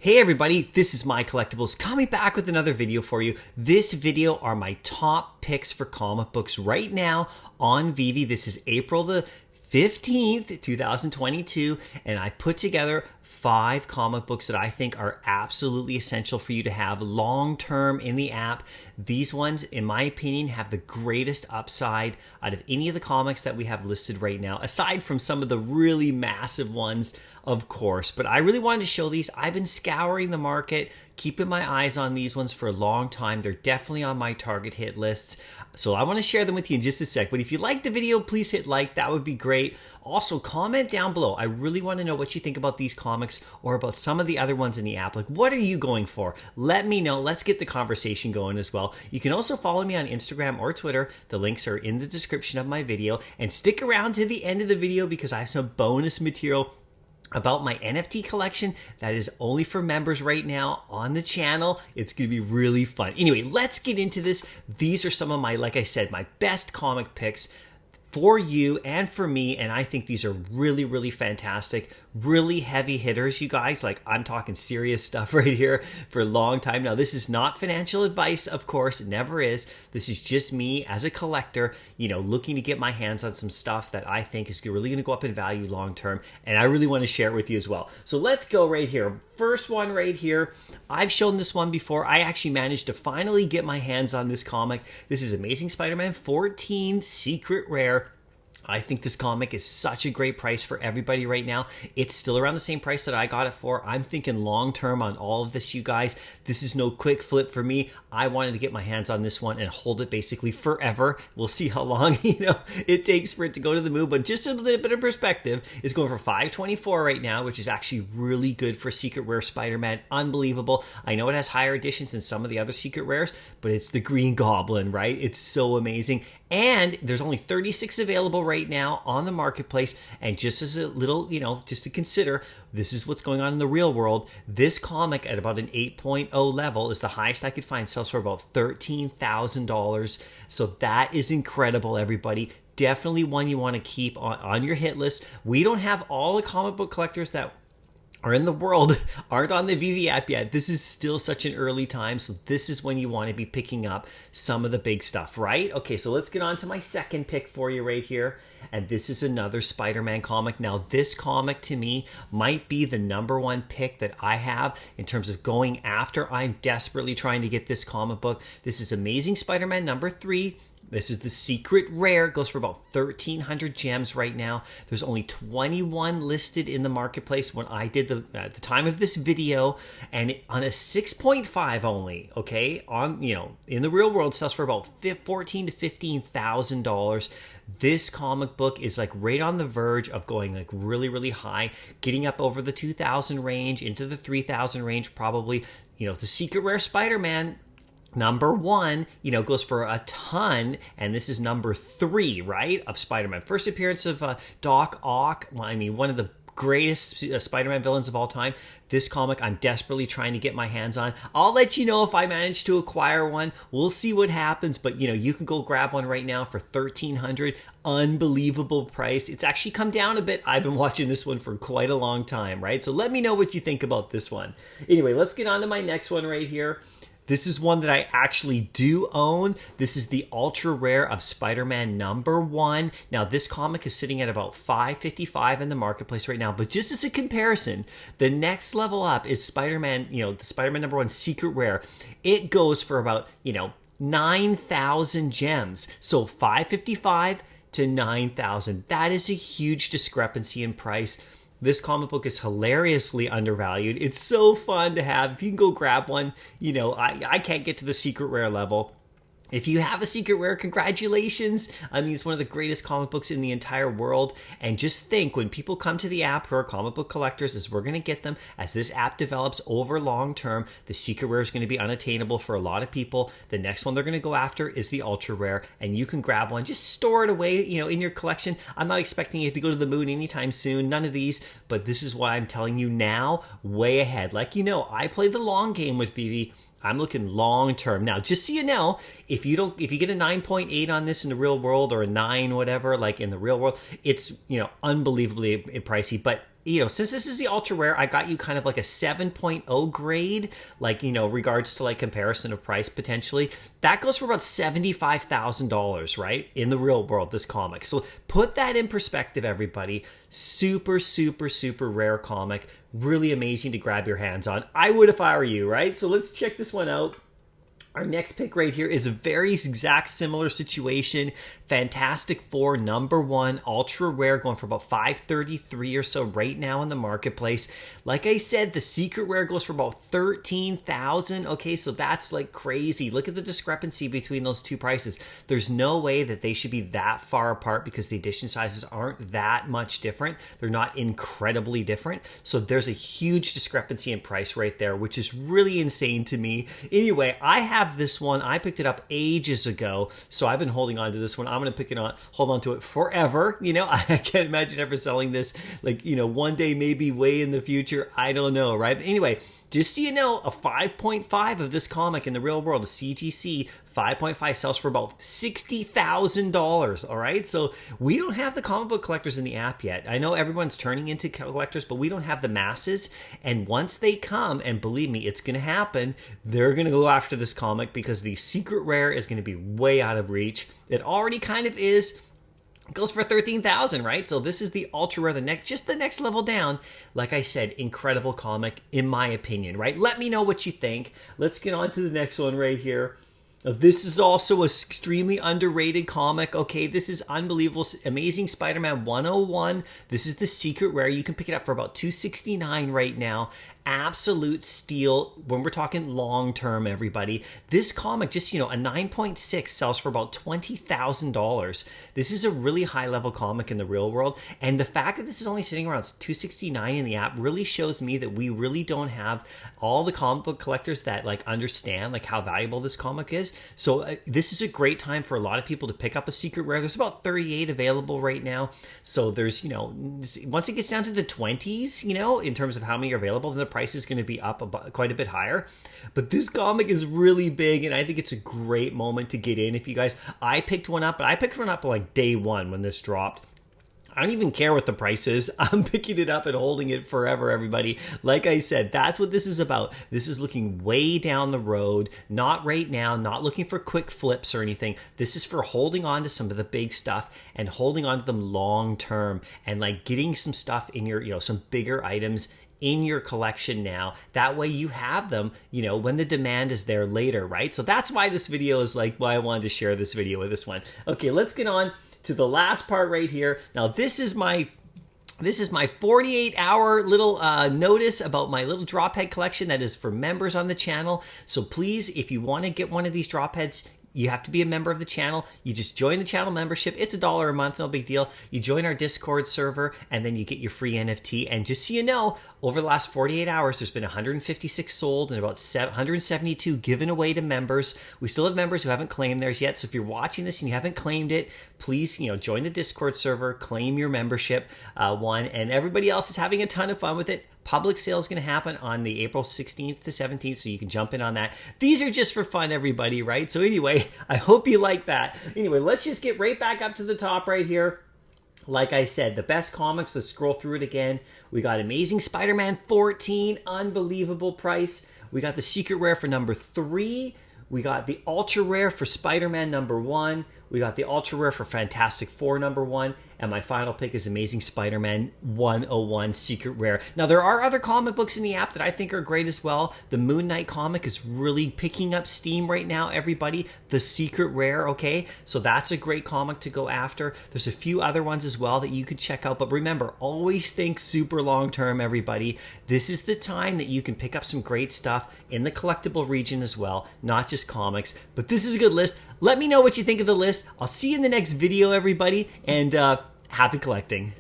Hey everybody, this is MyCollectables coming back with another video for you. This video are my top picks for comic books right now on Veve. This is April the 15th, 2022, and I put together 5 comic books that I think are absolutely essential for you to have long-term in the app. These ones, in my opinion, have the greatest upside out of any of the comics that we have listed right now, aside from some of the really massive ones, of course. But I really wanted to show these. I've been scouring the market, keeping my eyes on these ones for a long time. They're definitely on my target hit lists. So I want to share them with you in just a sec. But if you like the video, please hit like. That would be great. Also, comment down below. I really want to know what you think about these comics or about some of the other ones in the app. Like, what are you going for? Let me know. Let's get the conversation going as well. You can also follow me on Instagram or Twitter. The links are in the description of my video. And stick around to the end of the video because I have some bonus material about my NFT collection that is only for members right now on the channel. It's gonna be really fun. Anyway, let's get into this. These are some of my, like I said, my best comic picks for you and for me, and I think these are really, really fantastic, really heavy hitters, you guys. Like, I'm talking serious stuff right here for a long time. Now, this is not financial advice, of course, it never is. This is just me as a collector, you know, looking to get my hands on some stuff that I think is really gonna go up in value long term, and I really wanna share it with you as well. So let's go right here. First one right here. I've shown this one before. I actually managed to finally get my hands on this comic. This is Amazing Spider-Man 14 Secret Rare. I think this comic is such a great price for everybody right now. It's still around the same price that I got it for. I'm thinking long term on all of this, you guys. This is no quick flip for me. I wanted to get my hands on this one and hold it basically forever. We'll see how long it takes for it to go to the moon, but just a little bit of perspective, it's going for $524 right now, which is actually really good for Secret Rare Spider-Man. Unbelievable. I know it has higher editions than some of the other Secret Rares, but it's the Green Goblin, right? It's so amazing. And there's only 36 available right now on the marketplace. And just as a little, just to consider, this is what's going on in the real world. This comic at about an 8.0 level is the highest I could find. Sells for about $13,000. So that is incredible, everybody. Definitely one you want to keep on your hit list. We don't have all the comic book collectors that are in the world aren't on the Veve app yet. This is still such an early time, so this is when you want to be picking up some of the big stuff, right? Okay, so let's get on to my second pick for you right here, and this is another Spider-Man comic. Now, this comic to me might be the #1 pick that I have in terms of going after. I'm desperately trying to get this comic book. This is Amazing Spider-Man #3. This is the Secret Rare. It goes for about 1,300 gems right now. There's only 21 listed in the marketplace when I did at the time of this video, and on a 6.5 only. Okay, in the real world, it sells for about $14,000 to $15,000. This comic book is like right on the verge of going like really, really high, getting up over the 2,000 range, into the 3,000 range probably. The Secret Rare Spider-Man #1, goes for a ton, and this is #3, right, of Spider-Man. First appearance of Doc Ock. Well, I mean, one of the greatest Spider-Man villains of all time. This comic I'm desperately trying to get my hands on. I'll let you know if I manage to acquire one. We'll see what happens, but you can go grab one right now for $1,300. Unbelievable price. It's actually come down a bit. I've been watching this one for quite a long time, right? So let me know what you think about this one. Anyway, let's get on to my next one right here. This is one that I actually do own. This is the Ultra Rare of Spider-Man #1. Now, this comic is sitting at about $555 in the marketplace right now. But just as a comparison, the next level up is Spider-Man, the Spider-Man #1 Secret Rare. It goes for about, 9,000 gems. So $555 to 9,000. That is a huge discrepancy in price. This comic book is hilariously undervalued. It's so fun to have. If you can go grab one, I can't get to the Secret Rare level. If you have a Secret Rare, congratulations. I mean, it's one of the greatest comic books in the entire world. And just think, when people come to the app who are comic book collectors, as we're going to get them, as this app develops over long term, the Secret Rare is going to be unattainable for a lot of people. The next one they're going to go after is the Ultra Rare, and you can grab one. Just store it away, in your collection. I'm not expecting it to go to the moon anytime soon, none of these, but this is what I'm telling you now, way ahead. Like, I play the long game with Veve. I'm looking long term. Now, just so you know, if you get a 9.8 on this in the real world, or a 9, whatever, like in the real world, it's, unbelievably pricey. But since this is the ultra rare, I got you kind of like a 7.0 grade, like, regards to like comparison of price potentially. That goes for about $75,000, right? In the real world, this comic. So put that in perspective, everybody. Super, super, super rare comic. Really amazing to grab your hands on. I would if I were you, right? So let's check this one out. Our next pick right here is a very exact similar situation. Fantastic Four #1, ultra rare, going for about $533 or so right now in the marketplace. Like I said, the secret rare goes for about $13,000. Okay, so that's like crazy. Look at the discrepancy between those two prices. There's no way that they should be that far apart because the edition sizes aren't that much different. They're not incredibly different. So there's a huge discrepancy in price right there, which is really insane to me. Anyway, I have this one. I picked it up ages ago, so I've been holding on to this one. I'm going to hold on to it forever. I can't imagine ever selling this, like, one day, maybe way in the future. I don't know, right? But anyway, just so you know, a 5.5 of this comic in the real world, a CGC 5.5 sells for about $60,000. All right, so we don't have the comic book collectors in the app yet. I know everyone's turning into collectors, but we don't have the masses. And once they come, and believe me, it's going to happen, they're going to go after this comic because the secret rare is going to be way out of reach. It already kind of is. It goes for $13,000, right? So this is the ultra rare, the next level down. Like I said, incredible comic in my opinion, right? Let me know what you think. Let's get on to the next one right here. This is also an extremely underrated comic. Okay, this is unbelievable. Amazing Spider-Man 101. This is the secret rare. You can pick it up for about $269 right now. Absolute steal when we're talking long term, everybody. This comic, just a 9.6 sells for about $20,000. This is a really high level comic in the real world, and the fact that this is only sitting around $269 in the app really shows me that we really don't have all the comic book collectors that like understand like how valuable this comic is. So this is a great time for a lot of people to pick up a secret rare. There's about 38 available right now. So there's once it gets down to the 20s, in terms of how many are available, then the price is going to be up quite a bit higher. But this comic is really big, and I think it's a great moment to get in. If you guys, I picked one up, but I picked one up like day one when this dropped. I don't even care what the price is. I'm picking it up and holding it forever, everybody. Like I said, that's what this is about. This is looking way down the road, not right now, not looking for quick flips or anything. This is for holding on to some of the big stuff and holding on to them long term and like getting some stuff in your, some bigger items in your collection now. That way you have them, when the demand is there later, right? So that's why this video is like why I wanted to share this video with this one. Okay, let's get on to the last part right here. Now this is my 48-hour little notice about my little Drophead collection that is for members on the channel. So please, if you want to get one of these Dropheads, you have to be a member of the channel. You just join the channel membership. It's $1 a month, no big deal. You join our Discord server, and then you get your free NFT. And just so you know, over the last 48 hours, there's been 156 sold and about 172 given away to members. We still have members who haven't claimed theirs yet. So if you're watching this and you haven't claimed it, please, join the Discord server, claim your membership one, and everybody else is having a ton of fun with it. Public sale is going to happen on the April 16th to 17th, so you can jump in on that. These are just for fun, everybody, right? So anyway, I hope you like that. Anyway, let's just get right back up to the top right here. Like I said, the best comics, let's scroll through it again. We got Amazing Spider-Man 14, unbelievable price. We got the secret rare for #3. We got the ultra rare for Spider-Man #1. We got the ultra rare for Fantastic Four #1. And my final pick is Amazing Spider-Man 101 Secret Rare. Now, there are other comic books in the app that I think are great as well. The Moon Knight comic is really picking up steam right now, everybody. The Secret Rare, okay? So that's a great comic to go after. There's a few other ones as well that you could check out. But remember, always think super long term, everybody. This is the time that you can pick up some great stuff in the collectible region as well, not just comics. But this is a good list. Let me know what you think of the list. I'll see you in the next video, everybody. And happy collecting.